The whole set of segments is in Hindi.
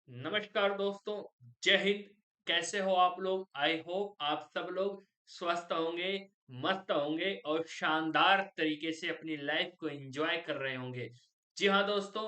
नमस्कार दोस्तों। जय हिंद। कैसे हो आप लोग? आई होप आप सब लोग स्वस्थ होंगे, मस्त होंगे और शानदार तरीके से अपनी लाइफ को एंजॉय कर रहे होंगे। जी हाँ दोस्तों,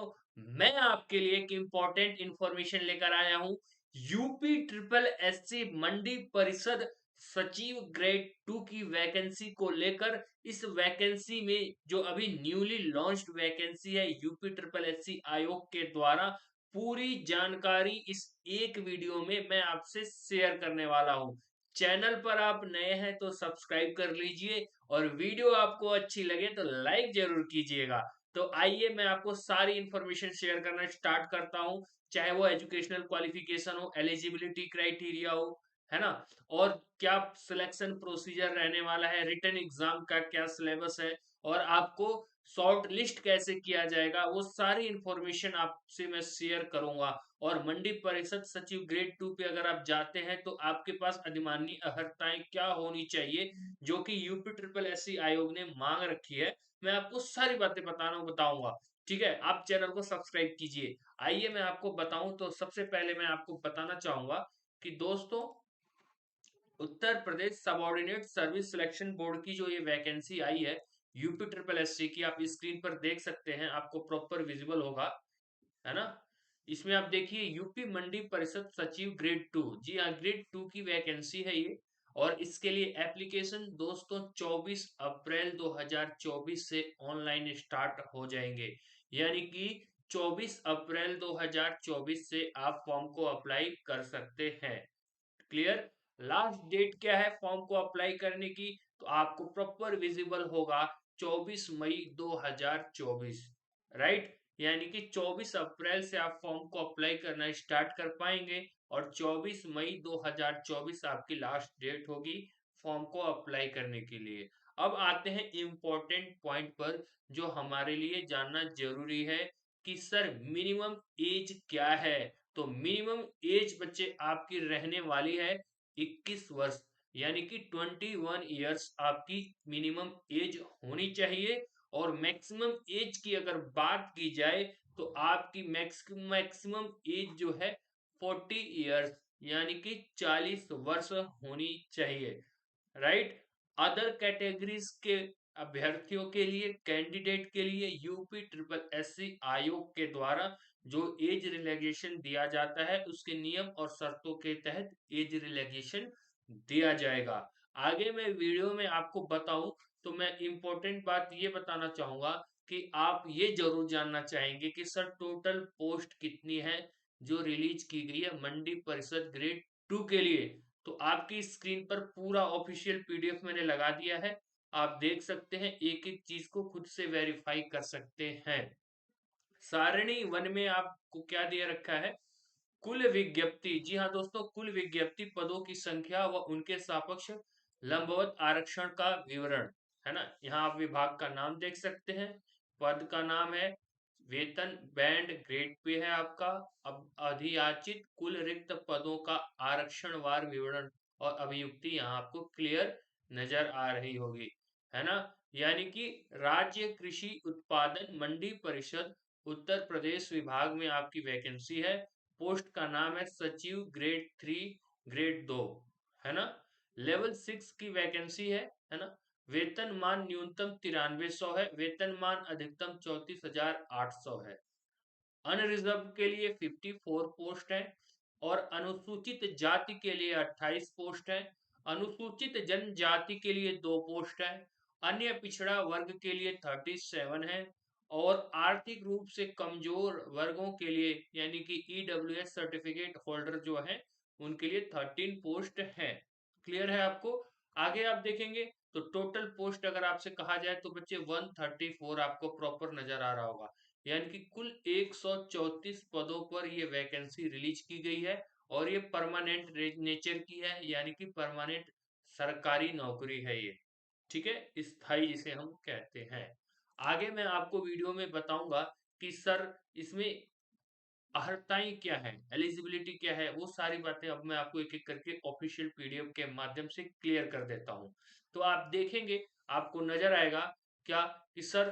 मैं आपके लिए एक इम्पोर्टेंट इंफॉर्मेशन लेकर आया हूँ। यूपी ट्रिपल एससी मंडी परिषद सचिव ग्रेड 2 की वैकेंसी को लेकर। इस वैकेंसी में जो अभी न्यूली लॉन्च्ड वैकेंसी है यूपी ट्रिपल एससी आयोग के द्वारा, पूरी जानकारी इस एक वीडियो में मैं आपसे शेयर करने वाला हूं। चैनल पर आप नए हैं तो सब्सक्राइब कर लीजिए और वीडियो आपको अच्छी लगे तो लाइक जरूर कीजिएगा। तो आइए मैं आपको सारी इंफॉर्मेशन शेयर करना स्टार्ट करता हूं। चाहे वो एजुकेशनल क्वालिफिकेशन हो, एलिजिबिलिटी क्राइटेरिया हो, है ना, और क्या सिलेक्शन प्रोसीजर रहने वाला है, रिटन एग्जाम का क्या सिलेबस है, और आपको शॉर्ट लिस्ट कैसे किया जाएगा, वो सारी इंफॉर्मेशन आपसे मैं शेयर करूंगा। और मंडी परिषद सचिव ग्रेड 2 पे अगर आप जाते हैं तो आपके पास अधिमान्य अर्हताएं क्या होनी चाहिए, जो कि यूपी ट्रिपल एससी आयोग ने मांग रखी है, मैं आपको सारी बातें बताऊंगा। ठीक है, आप चैनल को सब्सक्राइब कीजिए। आइए मैं आपको बताऊं तो सबसे पहले मैं आपको बताना चाहूंगा कि दोस्तों, Uttar Pradesh subordinate service selection board की जो ये वैकेंसी आई है यूपी ट्रिपल एससी की, आप स्क्रीन पर देख सकते हैं, आपको प्रॉपर विजिबल होगा, है ना। इसमें आप देखिए यूपी मंडी परिषद सचिव ग्रेड 2, जी हाँ, ग्रेड 2 की वैकेंसी है ये। और इसके लिए एप्लीकेशन दोस्तों 24 अप्रैल 2024 से ऑनलाइन स्टार्ट हो जाएंगे। यानी कि 24 अप्रैल 2024 से आप फॉर्म को अप्लाई कर सकते हैं। क्लियर। लास्ट डेट क्या है फॉर्म को अप्लाई करने की, तो आपको प्रॉपर विजिबल होगा 24 मई 2024, राइट। यानी कि 24 अप्रैल से आप फॉर्म को अप्लाई करना स्टार्ट कर पाएंगे और 24 मई 2024 आपकी लास्ट डेट होगी फॉर्म को अप्लाई करने के लिए। अब आते हैं इम्पोर्टेंट पॉइंट पर, जो हमारे लिए जानना जरूरी है कि सर मिनिमम एज क्या है। तो मिनिमम एज बच्चे आपकी रहने वाली है 21 वर्ष, यानी कि 21 ईयर्स आपकी मिनिमम एज होनी चाहिए। और मैक्सिमम एज की अगर बात की जाए तो आपकी मैक्सिमम एज जो है 40 ईयर्स, यानी कि 40 वर्ष होनी चाहिए, राइट। अदर कैटेगरीज के अभ्यर्थियों के लिए, कैंडिडेट के लिए यूपी ट्रिपल एससी आयोग के द्वारा जो एज रिलैक्सेशन दिया जाता है उसके नियम और शर्तों के तहत एज रिलैक्सेशन दिया जाएगा। आगे मैं वीडियो में आपको बताऊं तो मैं इंपॉर्टेंट बात ये बताना चाहूंगा कि आप ये जरूर जानना चाहेंगे कि सर टोटल पोस्ट कितनी है जो रिलीज की गई है मंडी परिषद ग्रेड 2 के लिए। तो आपकी स्क्रीन पर पूरा ऑफिशियल पीडीएफ मैंने लगा दिया है, आप देख सकते हैं, एक एक चीज को खुद से वेरीफाई कर सकते हैं। सारणी वन में आपको क्या दिया रखा है? कुल विज्ञप्ति। जी हाँ दोस्तों, कुल विज्ञप्ति पदों की संख्या व उनके सापेक्ष लंबवत आरक्षण का विवरण, है ना। यहाँ आप विभाग का नाम देख सकते हैं, पद का नाम है, वेतन बैंड ग्रेड पे है आपका। अब अधियाचित कुल रिक्त पदों का आरक्षणवार विवरण और अभियुक्ति यहाँ आपको क्लियर नजर आ रही होगी, है ना। यानी कि राज्य कृषि उत्पादन मंडी परिषद उत्तर प्रदेश विभाग में आपकी वैकेंसी है। पोस्ट का नाम है सचिव ग्रेड 3 ग्रेड 2, है ना। लेवल 6 की वैकेंसी है ना। वेतनमान न्यूनतम 9300 है, वेतनमान अधिकतम 34,800 है। अनरिजर्व के लिए 54 पोस्ट है और अनुसूचित जाति के लिए 28 पोस्ट है। अनुसूचित जनजाति के लिए 2 पोस्ट है। अन्य पिछड़ा वर्ग के लिए 37 है। और आर्थिक रूप से कमजोर वर्गों के लिए यानी कि ईडब्ल्यूएस सर्टिफिकेट होल्डर जो है उनके लिए 13 पोस्ट है। क्लियर है आपको? आगे आप देखेंगे तो टोटल पोस्ट अगर आपसे कहा जाए तो बच्चे 134 आपको प्रॉपर नजर आ रहा होगा। यानी कि कुल 134 पदों पर ये वैकेंसी रिलीज की गई है और ये परमानेंट नेचर की है, यानी कि परमानेंट सरकारी नौकरी है ये। ठीक है, स्थायी जिसे हम कहते हैं। आगे मैं आपको वीडियो में बताऊंगा कि सर इसमें अर्हताएं क्या है, एलिजिबिलिटी क्या है, वो सारी बातें अब मैं आपको एक एक करके ऑफिशियल पीडीएफ के माध्यम से क्लियर कर देता हूं। तो आप देखेंगे, आपको नजर आएगा क्या कि सर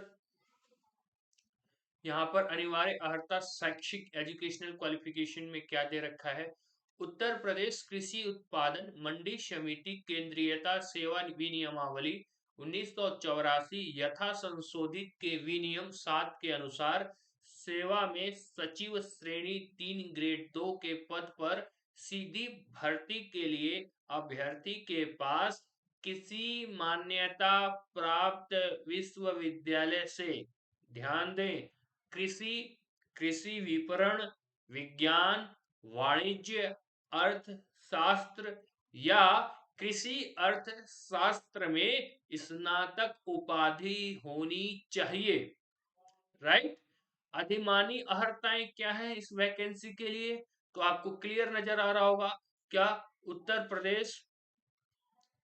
यहाँ पर अनिवार्य अर्हता शैक्षिक एजुकेशनल क्वालिफिकेशन में क्या दे रखा है? उत्तर प्रदेश कृषि उत्पादन मंडी समिति केंद्रीयता सेवा विनियमावली 1984 यथा संशोधित के विनियम 7 के अनुसार सेवा में सचिव श्रेणी 3 ग्रेड 2 के पद पर सीधी भर्ती के लिए अभ्यर्थी के पास किसी मान्यता प्राप्त विश्वविद्यालय से, ध्यान दें, कृषि, कृषि विपणन, विज्ञान, वाणिज्य, अर्थशास्त्र या कृषि अर्थशास्त्र में स्नातक उपाधि होनी चाहिए। राइट। अधिमानी अर्हताएं क्या है इस वैकेंसी के लिए? तो आपको क्लियर नजर आ रहा होगा क्या? उत्तर प्रदेश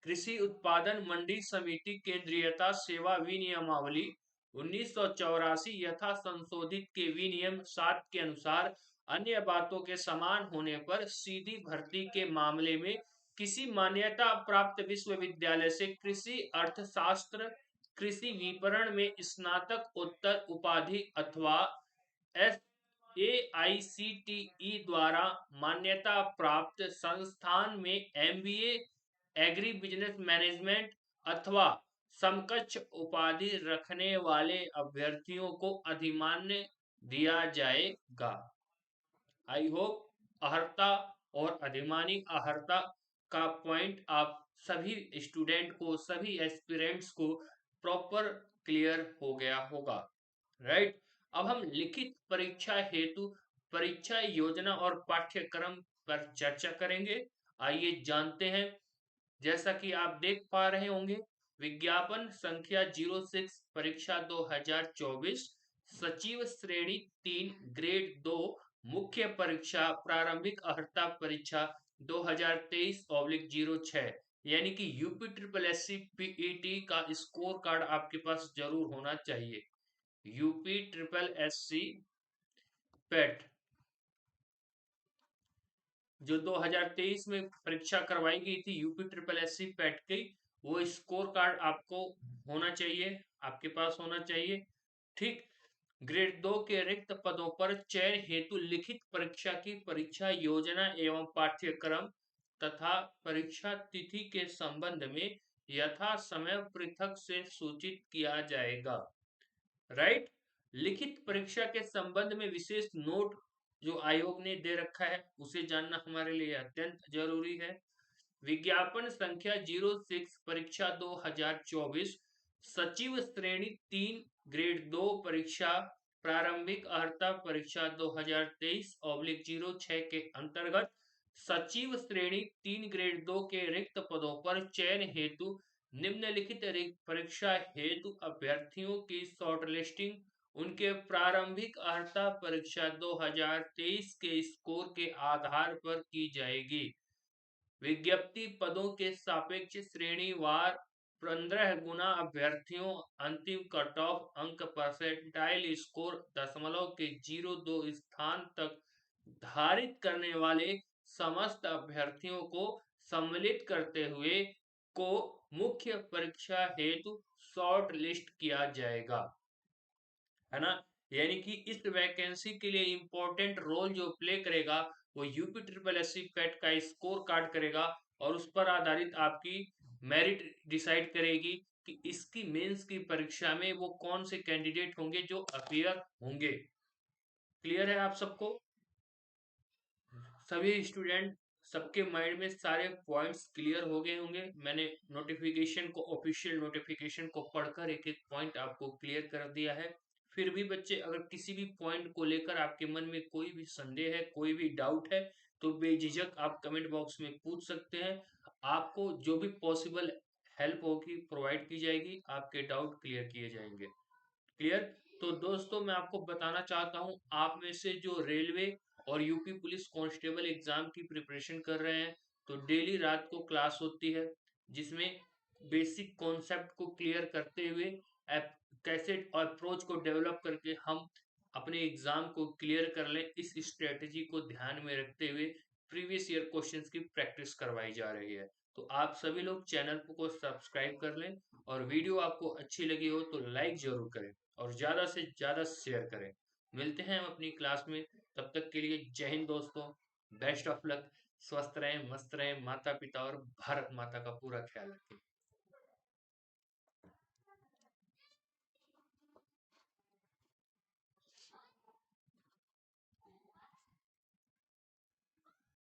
कृषि उत्पादन मंडी समिति केंद्रीयता सेवा विनियमावली 1984 यथा संशोधित के विनियम 7 के अनुसार अन्य बातों के समान होने पर सीधी भर्ती के मामले में किसी मान्यता प्राप्त विश्वविद्यालय से कृषि अर्थशास्त्र, कृषि विपणन में स्नातकोत्तर उपाधि अथवा AICTE द्वारा मान्यता प्राप्त संस्थान में MBA एग्री बिजनेस मैनेजमेंट अथवा समकक्ष उपाधि रखने वाले अभ्यर्थियों को अधिमान्य दिया जाएगा। आई होप अर्हता और अधिमानी अर्हता का पॉइंट आप सभी स्टूडेंट को, सभी एस्पिरेंट्स को प्रॉपर क्लियर हो गया होगा। राइट। अब हम लिखित परीक्षा हेतु परीक्षा योजना और पाठ्यक्रम पर चर्चा करेंगे। आइए जानते हैं। जैसा कि आप देख पा रहे होंगे, विज्ञापन संख्या 06 परीक्षा 2024 सचिव श्रेणी 3 ग्रेड 2 मुख्य परीक्षा प्रारंभिक अर्हता परीक्षा 2023/06 यानी कि यूपी ट्रिपल एससी पीईटी का स्कोर कार्ड आपके पास जरूर होना चाहिए। यूपी ट्रिपल एससी पेट जो 2023 में परीक्षा करवाई गई थी यूपी ट्रिपल एससी पेट की, वो स्कोर कार्ड आपको होना चाहिए, आपके पास होना चाहिए। ठीक। ग्रेड 2 के रिक्त पदों पर चयन हेतु लिखित परीक्षा की परीक्षा योजना एवं पाठ्यक्रम तथा परीक्षा तिथि के संबंध में यथा समय पृथक से सूचित किया जाएगा। राइट। लिखित परीक्षा के संबंध में विशेष नोट जो आयोग ने दे रखा है उसे जानना हमारे लिए अत्यंत जरूरी है। विज्ञापन संख्या 06 परीक्षा 2024 सचिव श्रेणी 3 ग्रेड 2 परीक्षा प्रारंभिक अर्हता परीक्षा 2023/06 के अंतर्गत सचिव श्रेणी 3 ग्रेड 2 के रिक्त पदों पर चयन हेतु निम्नलिखित परीक्षा हेतु अभ्यर्थियों की शॉर्टलिस्टिंग उनके प्रारंभिक अर्हता परीक्षा 2023 के स्कोर के आधार पर की जाएगी। विज्ञप्ति पदों के सापेक्ष श्रेणीवार 15 गुना अभ्यर्थियों अंतिम कट ऑफ अंक परसेंटाइल स्कोर 0.02 स्थान तक धारित करने वाले समस्त अभ्यर्थियों को सम्मिलित करते हुए को मुख्य परीक्षा हेतु शॉर्ट लिस्ट किया जाएगा। है ना। यानी कि इस वैकेंसी के लिए इंपॉर्टेंट रोल जो प्ले करेगा वो यूपी ट्रिपल एससी पेट का स्कोर कार्ड करेगा और उस पर आधारित आपकी मेरिट डिसाइड करेगी कि इसकी मेंस की परीक्षा में वो कौन से कैंडिडेट होंगे जो अपीयर होंगे। क्लियर है आप सबको? सभी स्टूडेंट, सबके माइंड में सारे पॉइंट्स क्लियर हो गए होंगे। मैंने नोटिफिकेशन को, ऑफिशियल नोटिफिकेशन को पढ़कर एक एक पॉइंट आपको क्लियर कर दिया है। फिर भी बच्चे अगर किसी भी पॉइंट को लेकर आपके मन में कोई भी संदेह है, कोई भी डाउट है, तो बेझिझक आप कमेंट बॉक्स में पूछ सकते हैं। आपको जो भी पॉसिबल हेल्प होगी प्रोवाइड की जाएगी, आपके डाउट क्लियर किए जाएंगे। क्लियर? तो दोस्तों मैं आपको बताना चाहता हूं, आप में से जो रेलवे और यूपी पुलिस कांस्टेबल एग्जाम की प्रिपरेशन कर रहे हैं, तो डेली रात को क्लास होती है जिसमें बेसिक कॉन्सेप्ट को क्लियर करते हुए कैसे अप्रोच को डेवलप करके हम अपने एग्जाम को क्लियर कर लें, इस स्ट्रेटेजी को ध्यान में रखते हुए प्रीवियस ईयर क्वेश्चंस की प्रैक्टिस करवाई जा रही है। तो आप सभी लोग चैनल को सब्सक्राइब कर लें और वीडियो आपको अच्छी लगी हो तो लाइक जरूर करें और ज़्यादा से ज़्यादा शेयर करें। मिलते हैं हम अपनी क्लास में। तब तक के लिए जय हिंद दोस्तों, बेस्ट ऑफ लक। स्वस्थ रहें, मस्त रहें, माता पिता और भारत माता का पूरा ख्याल रखें।